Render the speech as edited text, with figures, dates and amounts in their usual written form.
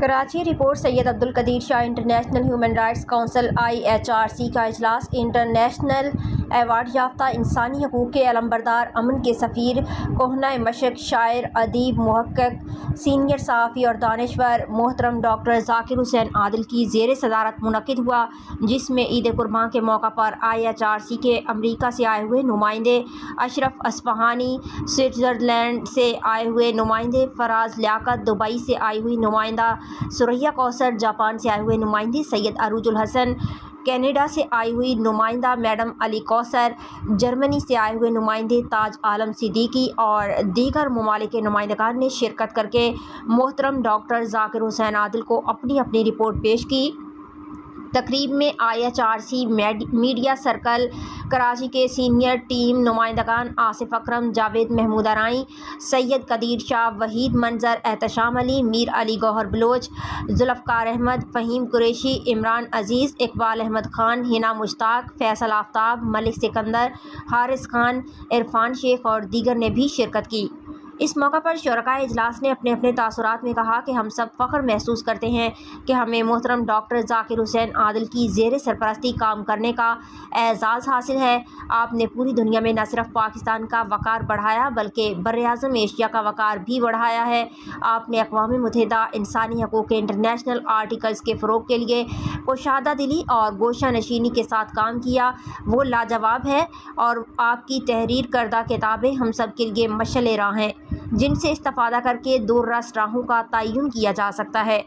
Karachi report Syed Abdul Qadir Shah international human rights council IHRC का इजलास international award याफ्ता इंसानी हकूक़ के अलमबरदार, अमन के सफ़ीर, कोहना मशक, शायर, अदीब, मुहक्किक, सीनियर सहाफ़ी और दानिश्वर मोहतरम डॉक्टर ज़ाकिर हुसैन आदिल की ज़ेर सदारत मुनक़िद हुआ, जिसमें ईद कुर्बान के मौका पर IHRC के अमरीका से आए हुए नुमाइंदे अशरफ असफ़हानी, स्विट्ज़रलैंड से आए हुए नुमाइंदे फराज लियाकत, दुबई से आई हुई नुमाइंदा सुरैया कौसर, जापान से आए हुए नुमाइंदे सैयद अरूजुल हसन, कनाडा से आई हुई नुमाइंदा मैडम अली कौसर, जर्मनी से आए हुए नुमाइंदे ताज आलम सिद्दीकी और दीगर ममालिक के नुमाइंदगान ने शिरकत करके मोहतरम डॉक्टर ज़ाकिर हुसैन आदिल को अपनी अपनी रिपोर्ट पेश की। तकरीब में IHRC मीडिया सर्कल कराची के सीनियर टीम नुमाइंदगान आसिफ अकरम, जावेद महमूद अराई, सैयद कदीर शाह, वहीद मंजर, एहतशाम अली, मीर अली गौहर बलोच, जुल्फ़कार अहमद, फ़हीम कुरैशी, इमरान अजीज़, इकबाल अहमद खान, हिना मुश्ताक, फैसल आफ्ताब, मलिक सिकंदर, हारिस खान, इरफान शेख और दीगर ने भी शिरकत की। इस मौका पर शुरकाए इजलास ने अपने अपने तासुरात में कहा कि हम सब फ़ख्र महसूस करते हैं कि हमें मोहतरम डॉक्टर ज़ाकिर हुसैन आदिल की ज़ेर सरपरस्ती काम करने का एज़ाज़ हासिल है। आपने पूरी दुनिया में न सिर्फ पाकिस्तान का वक़ार बढ़ाया बल्कि बर्र-ए-आज़म एशिया का वक़ार भी बढ़ाया है। आपने अक़वाम मुत्तहिदा इंसानी हकूक़ के इंटरनेशनल आर्टिकल्स के फ़रोग़ के लिए कुशादा दिली और गोशा नशीनी के साथ काम किया, वो लाजवाब है और आपकी तहरीर करदा किताबें हम सब के लिए मशअल-ए-राह हैं, जिनसे इस्तिफ़ादा करके दूर रस राहों का तयन किया जा सकता है।